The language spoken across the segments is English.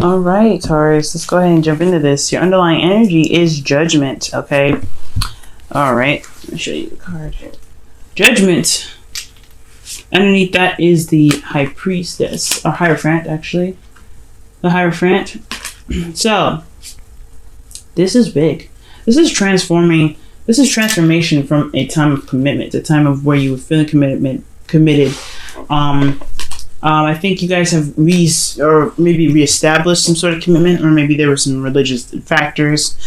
All right, Taurus, let's go ahead and jump into this. Your underlying energy is judgment, okay? All right, let me show you the card. Judgment. Underneath that is the High Priestess, or Hierophant, actually. The Hierophant. So, this is big. This is transforming. This is transformation from a time of commitment, a time of where you were feeling committed. I think you guys have maybe reestablished some sort of commitment, or maybe there were some religious factors,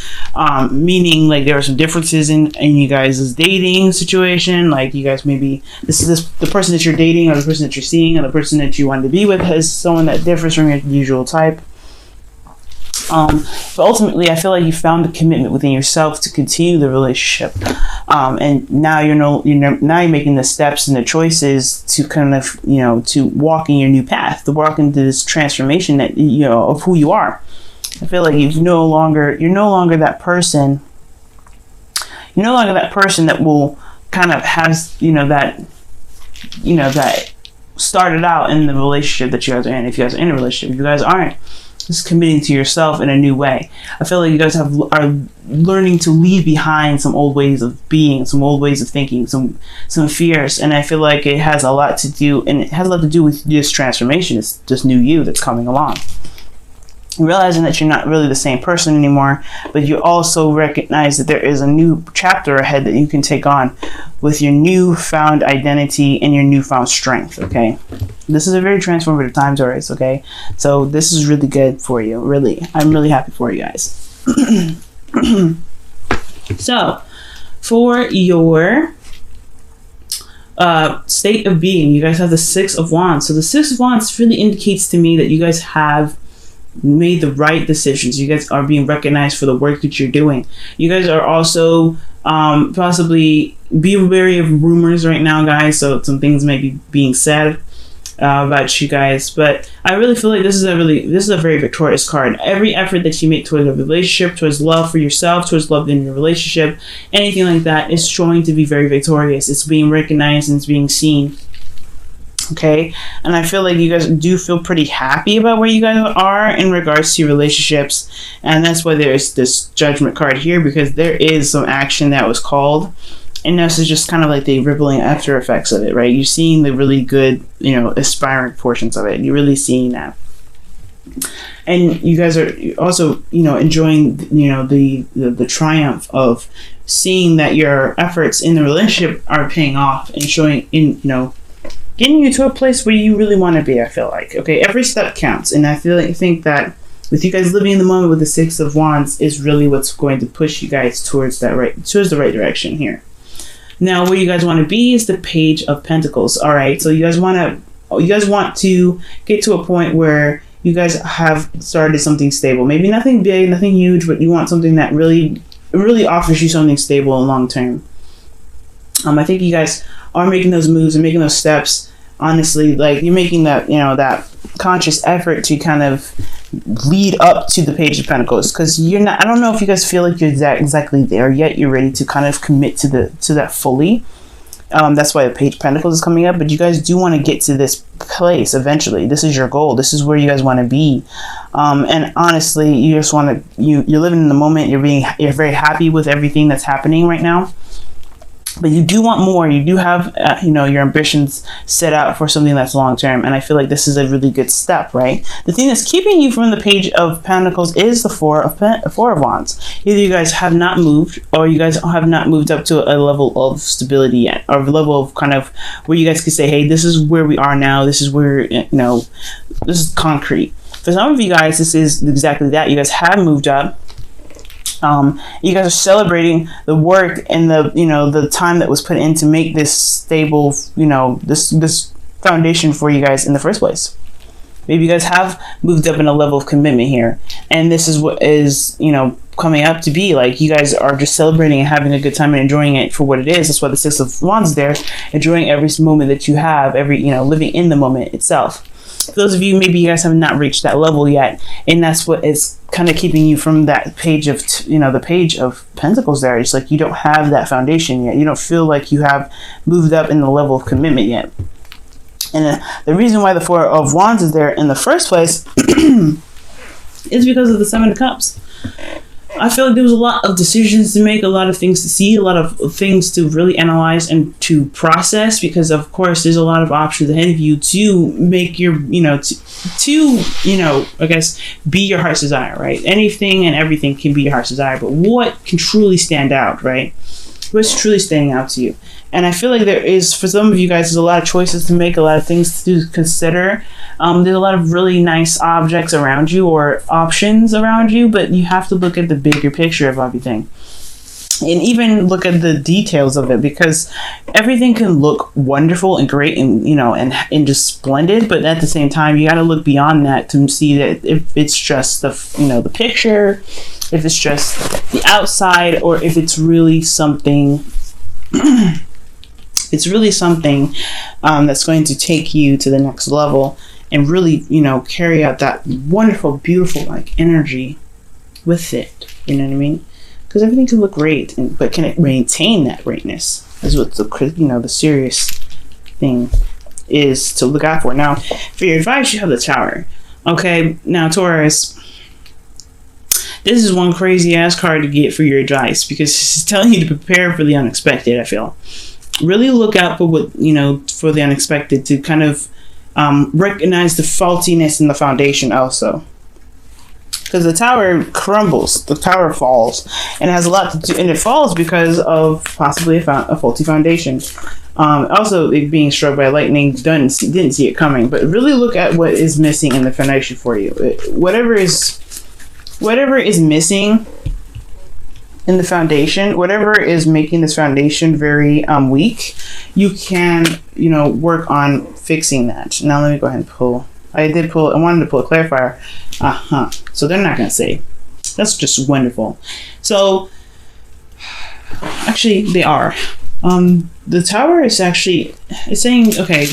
meaning like there were some differences in you guys' dating situation. Like you guys maybe the person that you're dating, or the person that you're seeing, or the person that you want to be with has someone that differs from your usual type. But ultimately, I feel like you found the commitment within yourself to continue the relationship, and now now you're making the steps and the choices to kind of to walk in your new path, to walk into this transformation that of who you are. I feel like you're no longer that person. You're no longer that person that will kind of has that started out in the relationship that you guys are in. If you guys are in a relationship, if you guys aren't, just committing to yourself in a new way. I feel like you guys are learning to leave behind some old ways of being, some old ways of thinking, some fears, and I feel like it has a lot to do, with this transformation. It's just new you that's coming along. Realizing that you're not really the same person anymore, but you also recognize that there is a new chapter ahead that you can take on with your newfound identity and your newfound strength, okay? This is a very transformative time, Taurus, okay? So this is really good for you, really. I'm really happy for you guys. So, for your state of being, you guys have the Six of Wands. So the Six of Wands really indicates to me that you guys have made the right decisions. You guys are being recognized for the work that you're doing. You guys are also possibly be wary of rumors right now, guys. So some things may be being said about you guys, but I really feel like this is a very victorious card. Every effort that you make towards a relationship, towards love for yourself, towards love in your relationship, anything like that, is showing to be very victorious. It's being recognized and it's being seen. Okay, and I feel like you guys do feel pretty happy about where you guys are in regards to your relationships, and that's why there's this Judgment card here, because there is some action that was called, and this is just kind of like the rippling after effects of it, right? You're seeing the really good, aspiring portions of it. You're really seeing that, and you guys are also, enjoying, the triumph of seeing that your efforts in the relationship are paying off and showing getting you to a place where you really want to be. I feel like, okay, every step counts, and I think that with you guys living in the moment with the Six of Wands is really what's going to push you guys towards the right direction here. Now, where you guys want to be is the Page of Pentacles. All right, so you guys want to get to a point where you guys have started something stable. Maybe nothing big, nothing huge, but you want something that really offers you something stable and long term. I think you guys are making those moves and making those steps. Honestly, like you're making that, that conscious effort to kind of lead up to the Page of Pentacles, because you're not. I don't know if you guys feel like you're exactly there yet. You're ready to kind of commit to that fully. That's why the Page of Pentacles is coming up. But you guys do want to get to this place eventually. This is your goal. This is where you guys want to be. And honestly, you just want to. You're living in the moment. You're very happy with everything that's happening right now. But you do want more. You do have, your ambitions set out for something that's long term. And I feel like this is a really good step, right? The thing that's keeping you from the Page of Pentacles is the Four of Wands. Either you guys have not moved, or you guys have not moved up to a level of stability yet, or a level of kind of where you guys can say, hey, this is where we are now. This is where, this is concrete. For some of you guys, this is exactly that. You guys have moved up. You guys are celebrating the work and the time that was put in to make this stable, this foundation for you guys in the first place. Maybe you guys have moved up in a level of commitment here, and this is what is, coming up to be like. You guys are just celebrating and having a good time and enjoying it for what it is. That's why the Six of Wands is there, enjoying every moment that you have, living in the moment itself. For those of you, maybe you guys have not reached that level yet, and that's what is kind of keeping you from that page of, the Page of Pentacles there. It's like you don't have that foundation yet. You don't feel like you have moved up in the level of commitment yet. And the reason why the Four of Wands is there in the first place is because of the Seven of Cups. I feel like there was a lot of decisions to make, a lot of things to see, a lot of things to really analyze and to process, because of course there's a lot of options ahead of you to make your, I guess, be your heart's desire, right? Anything and everything can be your heart's desire, but what can truly stand out, right? What's truly standing out to you? And I feel like there is, for some of you guys, there's a lot of choices to make, a lot of things to consider. There's a lot of really nice objects around you or options around you, but you have to look at the bigger picture of everything. And even look at the details of it, because everything can look wonderful and great and, and just splendid. But at the same time, you got to look beyond that to see that if it's just the picture, if it's just the outside, or if it's really something that's going to take you to the next level and really, carry out that wonderful, beautiful, energy with it. You know what I mean? Because everything can look great, but can it maintain that greatness? Is what the serious thing is to look out for. Now, for your advice, you have the Tower. Okay, now Taurus, this is one crazy ass card to get for your advice, because it's telling you to prepare for the unexpected. I feel really look out for for the unexpected, to kind of recognize the faultiness in the foundation also. Because the Tower crumbles, the Tower falls, and it has a lot to do, and it falls because of possibly a faulty foundation. Also, it being struck by lightning, didn't see it coming. But really look at what is missing in the foundation for you. Whatever is missing in the foundation, whatever is making this foundation very weak, you can work on fixing that. Now let me go ahead and pull. I wanted to pull a clarifier. So they're not going to say. That's just wonderful. So, actually, they are. The Tower is it's saying, okay,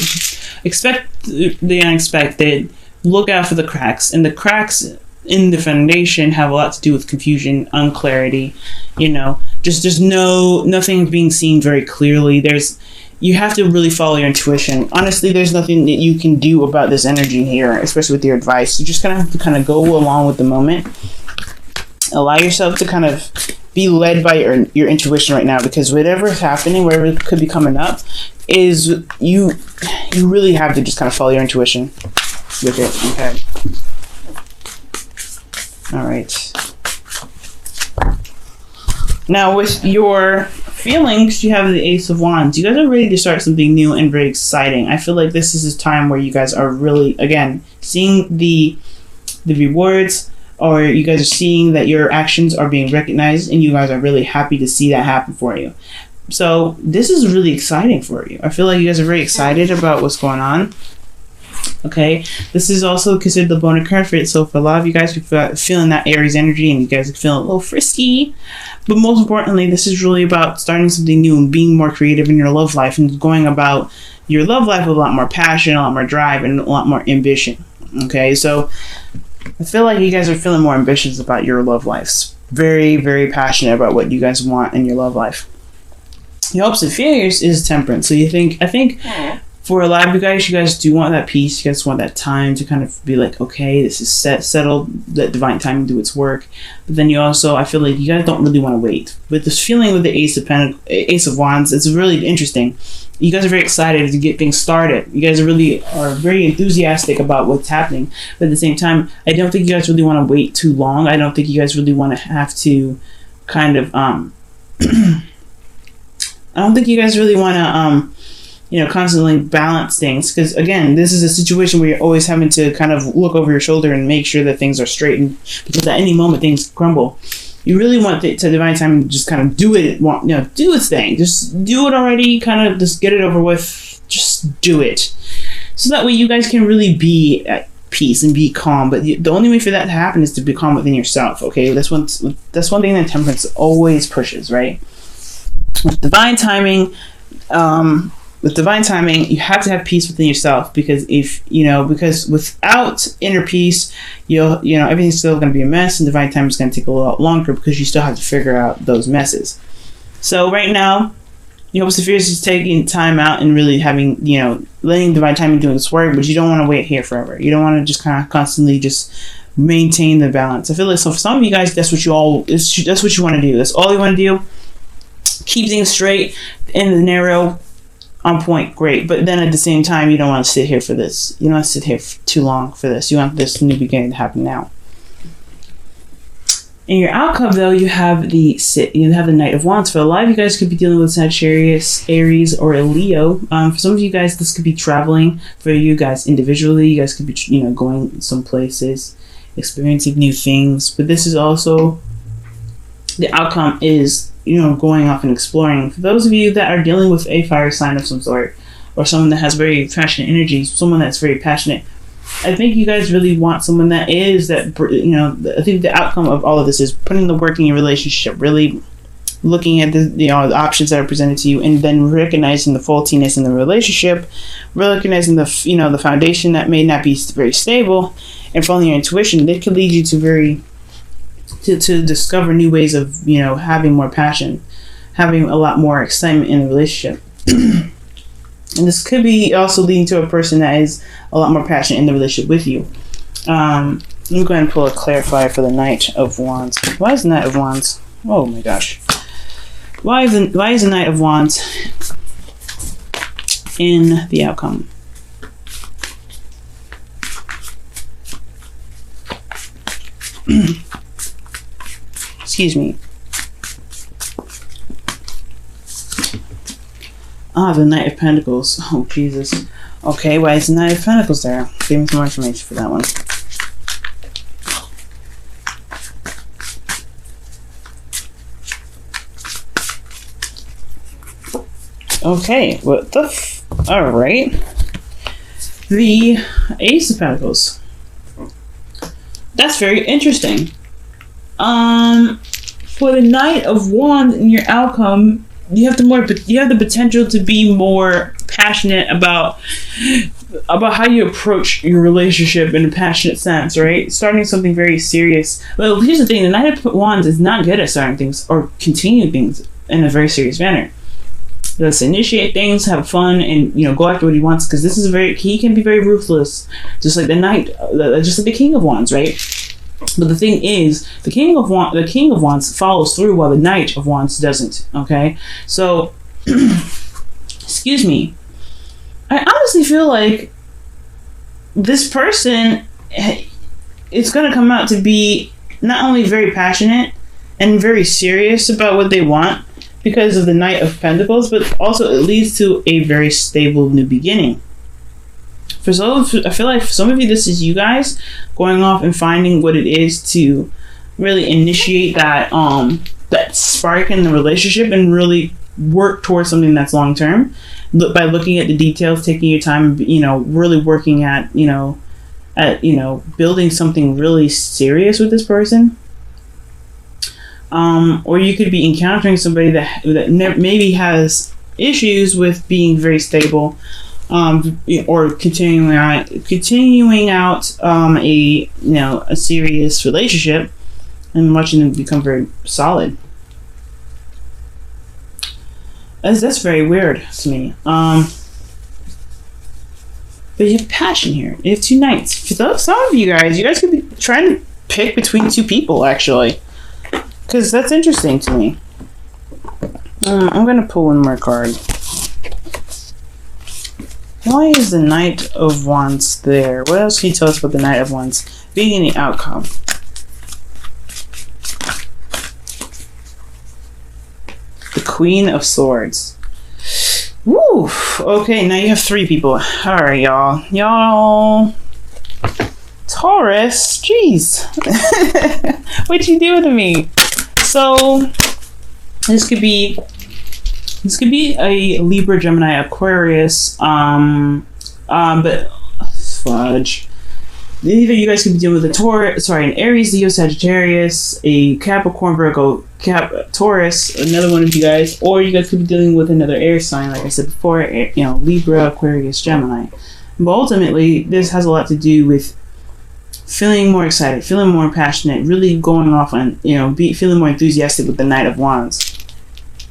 expect the unexpected. Look out for the cracks. And the cracks in the foundation have a lot to do with confusion, unclarity. Just there's nothing being seen very clearly. You have to really follow your intuition. Honestly, there's nothing that you can do about this energy here, especially with your advice. You just kind of have to kind of go along with the moment. Allow yourself to kind of be led by your intuition right now, because whatever is happening, whatever could be coming up, is you really have to just kind of follow your intuition with it. Okay. All right. Now, with your feelings, you have the Ace of Wands. You guys are ready to start something new and very exciting. I feel like this is a time where you guys are really, again, seeing the rewards, or you guys are seeing that your actions are being recognized, and you guys are really happy to see that happen for you. So this is really exciting for you. I feel like you guys are very excited about what's going on. Okay, this is also considered the bonus card for it. So for a lot of you guys who are feeling that Aries energy, and you guys are feeling a little frisky, but most importantly, this is really about starting something new and being more creative in your love life, and going about your love life with a lot more passion, a lot more drive, and a lot more ambition. Okay, so I feel like you guys are feeling more ambitious about your love lives. Very, very passionate about what you guys want in your love life. Your hopes and fears is temperance. So I think for a lot of you guys do want that peace. You guys want that time to kind of be like, okay, this is settled, let divine timing do its work. But then I feel like you guys don't really want to wait. With this feeling with the Ace of Wands, it's really interesting. You guys are very excited to get things started. You guys are very enthusiastic about what's happening. But at the same time, I don't think you guys really want to wait too long. I don't think you guys really want to have to kind of, I don't think you guys really want to, constantly balance things, because again, this is a situation where you're always having to kind of look over your shoulder and make sure that things are straightened, because at any moment things crumble. You really want to divine time to just kind of do it, do its thing. Just do it already, kind of just get it over with. Just do it, so that way you guys can really be at peace and be calm. But the only way for that to happen is to be calm within yourself. Okay, that's one thing that temperance always pushes, right? With divine timing, you have to have peace within yourself, because because without inner peace, everything's still going to be a mess, and divine timing is going to take a lot longer, because you still have to figure out those messes. So right now, You hope Sapphire's just taking time out and really having, letting divine timing do its work, but you don't want to wait here forever. You don't want to just kind of constantly just maintain the balance. I feel like, so for some of you guys, that's what you want to do. That's all you want to do. Keep things straight in the narrow, on point, great. But then at the same time, you don't want to sit here for this. You don't want to sit here for too long for this. You want this new beginning to happen now. In your outcome, though, you have the Knight of Wands. For a lot of you guys, could be dealing with Sagittarius, Aries, or a Leo. For some of you guys, this could be traveling. For you guys individually, you guys could be, going some places, experiencing new things. But this is also, the outcome is, going off and exploring. For those of you that are dealing with a fire sign of some sort, or someone that has very passionate energy, someone that's very passionate, I think you guys really want someone that is that, I think the outcome of all of this is putting the work in your relationship, really looking at the options that are presented to you, and then recognizing the faultiness in the relationship, recognizing the foundation that may not be very stable, and following your intuition. That could lead you to discover new ways of, having more passion, having a lot more excitement in the relationship. And this could be also leading to a person that is a lot more passionate in the relationship with you. Let me go ahead and pull a clarifier for the Knight of Wands. Why is the Knight of Wands? Oh my gosh. Why is the Knight of Wands in the outcome? Excuse me. The Knight of Pentacles. Oh, Jesus. Okay, why is the Knight of Pentacles there? Give me some more information for that one. Okay, what the alright. The Ace of Pentacles. That's very interesting. For the Knight of Wands in your outcome, you have the potential to be more passionate about how you approach your relationship in a passionate sense, right? Starting something very serious. Well, here's the thing: the Knight of Wands is not good at starting things or continuing things in a very serious manner. Let's initiate things, have fun, and go after what he wants, because he can be very ruthless, just like just like the King of Wands, right? But the thing is, the King of Wands follows through while the Knight of Wands doesn't. Okay, so excuse me. I honestly feel like this person is going to come out to be not only very passionate and very serious about what they want because of the Knight of Pentacles, but also it leads to a very stable new beginning. I feel like for some of you, this is you guys going off and finding what it is to really initiate that spark in the relationship and really work towards something that's long term. By looking at the details, taking your time, really working at building something really serious with this person. Or you could be encountering somebody that maybe has issues with being very stable. Or continuing out a serious relationship and watching them become very solid. That's very weird to me. But you have passion here. You have two knights. For some of you guys could be trying to pick between two people, actually, because that's interesting to me. I'm gonna pull one more card. Why is the Knight of Wands there? What else can you tell us about the Knight of Wands being in the outcome? The Queen of Swords. Woo! Okay, now you have three people. Alright, y'all. Taurus, jeez. What you doing to me? So, this could be a Libra, Gemini, Aquarius, but fudge. Either you guys could be dealing with an Aries, Leo, Sagittarius, a Capricorn, Virgo, Taurus, another one of you guys, or you guys could be dealing with another air sign, like I said before, Libra, Aquarius, Gemini. But ultimately, this has a lot to do with feeling more excited, feeling more passionate, really going off on, feeling more enthusiastic with the Knight of Wands.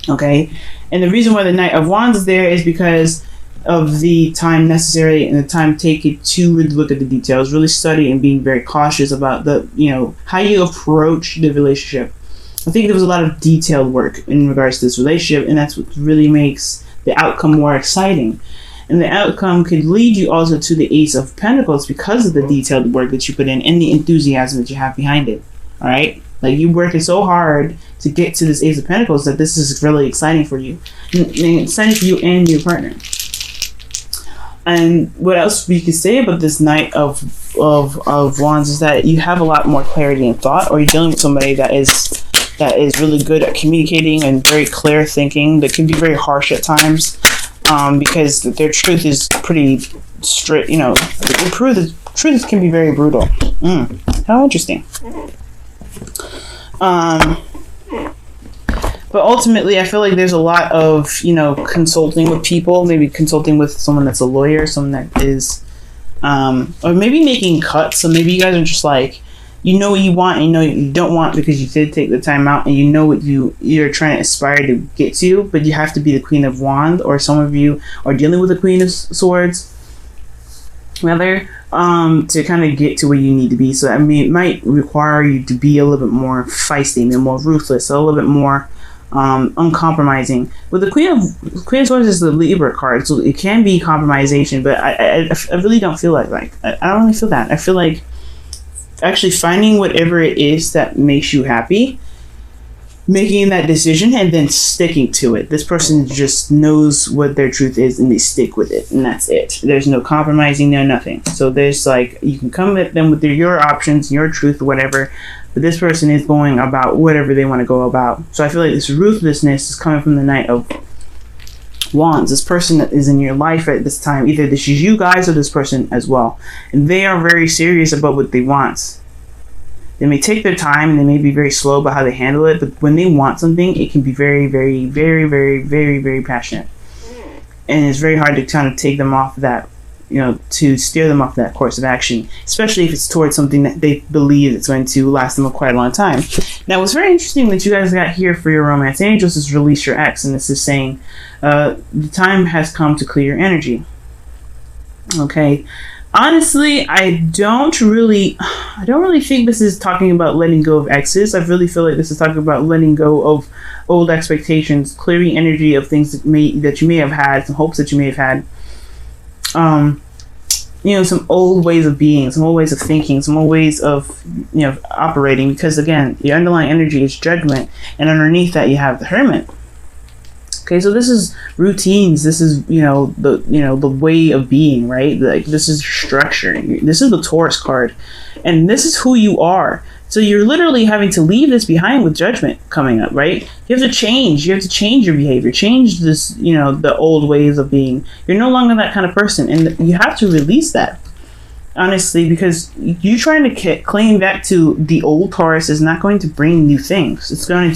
Okay, And the reason why the Knight of Wands is there is because of the time necessary and the time taken to really look at the details, really study and being very cautious about the, how you approach the relationship. I think there was a lot of detailed work in regards to this relationship, and that's what really makes the outcome more exciting. And the outcome could lead you also to the Ace of Pentacles because of the detailed work that you put in and the enthusiasm that you have behind it. All right? Like, you're working so hard to get to this Ace of Pentacles that this is really exciting for you. And exciting for you and your partner. And what else we could say about this Knight of Wands is that you have a lot more clarity in thought, or you're dealing with somebody that is really good at communicating and very clear thinking. That can be very harsh at times, because their truth is pretty straight. The truth can be very brutal. How interesting. But ultimately, I feel like there's a lot of, consulting with people, maybe consulting with someone that's a lawyer, someone that is, or maybe making cuts. So maybe you guys are just like, you know what you want and you know what you don't want because you did take the time out and you know what you're trying to aspire to get to, but you have to be the Queen of Wands, or some of you are dealing with the Queen of Swords, rather, to kind of get to where you need to be. So, it might require you to be a little bit more feisty, more ruthless, a little bit more uncompromising. But the Queen of Swords is the Libra card, so it can be compromisation, but I really don't feel like I don't really feel that. I feel like actually finding whatever it is that makes you happy, making that decision, and then sticking to it. This person just knows what their truth is and they stick with it, and that's it. There's no compromising, no nothing. So there's you can come at them with your options, your truth, whatever, but this person is going about whatever they want to go about. So I feel like this ruthlessness is coming from the Knight of Wands. This person that is in your life at this time, either this is you guys or this person as well, and they are very serious about what they want. They may take their time and they may be very slow about how they handle it, but when they want something, it can be very, very, very, very, very, very passionate, and it's very hard to kind of take them off that, to steer them off that course of action, especially if it's towards something that they believe it's going to last them quite a long time. Now, what's very interesting that you guys got here for your romance angels is release your ex, and this is saying the time has come to clear your energy. Okay, honestly, I don't really think this is talking about letting go of exes. I really feel like this is talking about letting go of old expectations, clearing energy of things that you may have had, some hopes that you may have had. Some old ways of being, some old ways of thinking, some old ways of, operating, because again, the underlying energy is judgment, and underneath that you have the Hermit. Okay, so this is routines, this is, the way of being, right? Like, this is structure. This is the Taurus card, and this is who you are. So you're literally having to leave this behind with Judgment coming up, right? You have to change. You have to change your behavior. Change this, the old ways of being. You're no longer that kind of person, and you have to release that, honestly, because you trying to cling back to the old Taurus is not going to bring new things. You're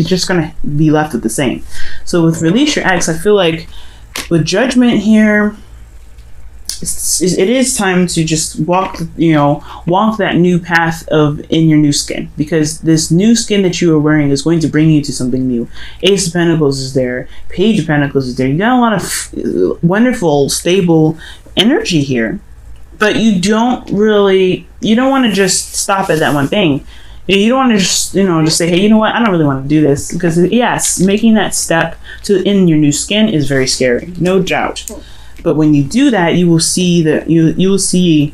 just going to be left with the same. So with release your ex, I feel like with Judgment here, it is time to just walk that new path in your new skin, because this new skin that you are wearing is going to bring you to something new. Ace of Pentacles is there, Page of Pentacles is there. You got a lot of wonderful, stable energy here, but you don't want to just stop at that one thing. You don't want to just say, hey, you know what, I don't really want to do this, because yes, making that step in your new skin is very scary, no doubt. But when you do that, you will see that you will see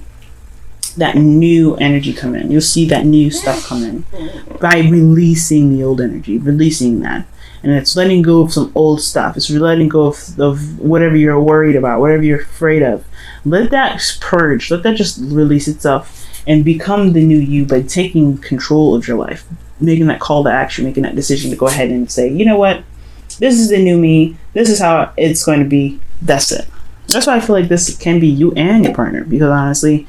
that new energy come in. You'll see that new stuff come in by releasing the old energy, releasing that. And it's letting go of some old stuff. It's letting go of whatever you're worried about, whatever you're afraid of. Let that purge. Let that just release itself and become the new you by taking control of your life, making that call to action, making that decision to go ahead and say, you know what, this is the new me. This is how it's going to be. That's it. That's why I feel like this can be you and your partner, because honestly,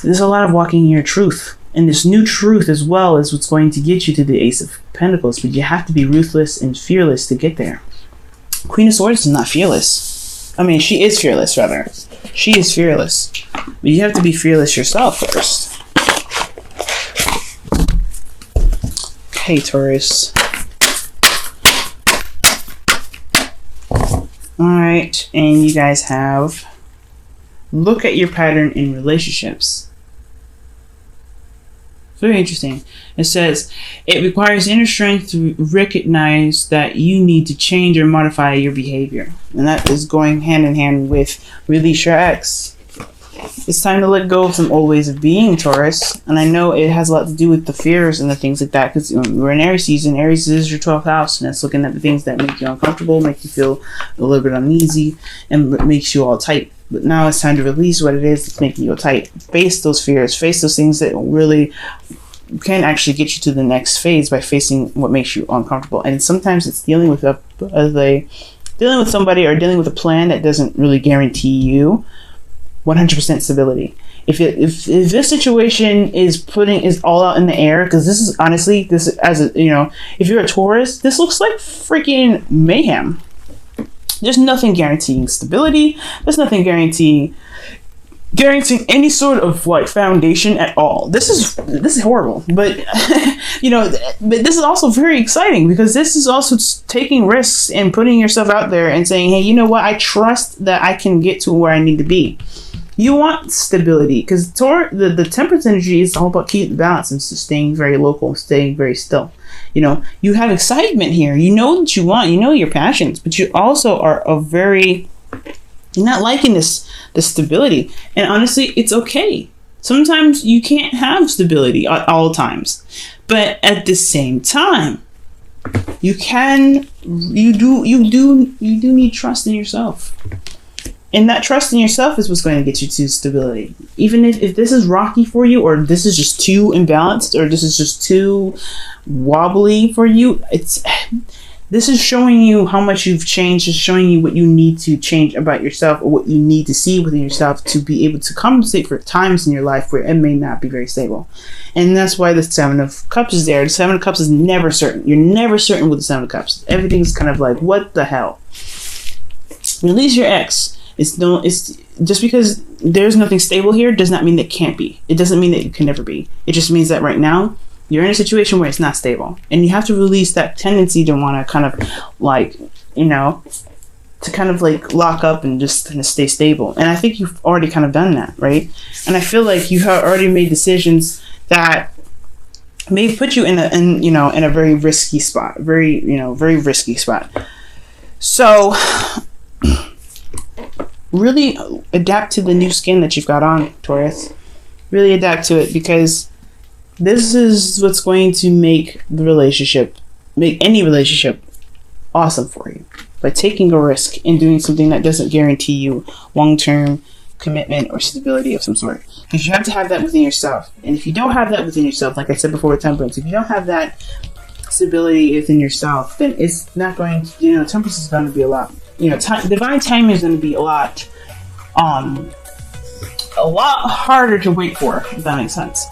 there's a lot of walking in your truth, and this new truth as well is what's going to get you to the Ace of Pentacles, but you have to be ruthless and fearless to get there. Queen of Swords is not fearless. I mean, she is fearless, rather. She is fearless, but you have to be fearless yourself first. Okay, Taurus. All right, and you guys have look at your pattern in relationships. Very interesting. It says it requires inner strength to recognize that you need to change or modify your behavior, and that is going hand in hand with release your ex. It's time to let go of some old ways of being, Taurus. And I know it has a lot to do with the fears and the things like that, because we're in Aries season. Aries is your 12th house, and it's looking at the things that make you uncomfortable, make you feel a little bit uneasy, and makes you all tight. But now it's time to release what it is that's making you tight. Face those fears. Face those things that really can actually get you to the next phase by facing what makes you uncomfortable. And sometimes it's dealing with dealing with somebody or dealing with a plan that doesn't really guarantee you 100% stability. If this situation is all out in the air, because this is honestly, this as a, if you're a Taurus, this looks like freaking mayhem. There's nothing guaranteeing stability. There's nothing guaranteeing any sort of like foundation at all. This is horrible, but but this is also very exciting, because this is also taking risks and putting yourself out there and saying, hey, you know what, I trust that I can get to where I need to be. You want stability, because the Temperance energy is all about keeping the balance and staying very local, staying very still. You have excitement here. You know what you want. You know your passions, but you also are you're not liking the stability. And honestly, it's okay. Sometimes you can't have stability at all times, but at the same time, you do need trust in yourself. And that trust in yourself is what's going to get you to stability. Even if this is rocky for you, or this is just too imbalanced, or this is just too wobbly for you, this is showing you how much you've changed. It's showing you what you need to change about yourself, or what you need to see within yourself to be able to compensate for times in your life where it may not be very stable. And that's why the Seven of Cups is there. The Seven of Cups is never certain. You're never certain with the Seven of Cups. Everything's kind of like, what the hell? Release your ex. It's just because there's nothing stable here does not mean that it can't be. It doesn't mean that it can never be. It just means that right now you're in a situation where it's not stable, and you have to release that tendency to want to kind of to kind of like lock up and just kind of stay stable. And I think you've already kind of done that, right? And I feel like you have already made decisions that may put you in a very risky spot, very risky spot. So really adapt to the new skin that you've got on, Taurus. Really adapt to it, because this is what's going to make any relationship awesome for you. By taking a risk and doing something that doesn't guarantee you long-term commitment or stability of some sort. Because you have to have that within yourself. And if you don't have that within yourself, like I said before with Temperance, if you don't have that stability within yourself, then it's not going to, Temperance is going to be a lot, divine timing is going to be a lot harder to wait for, if that makes sense.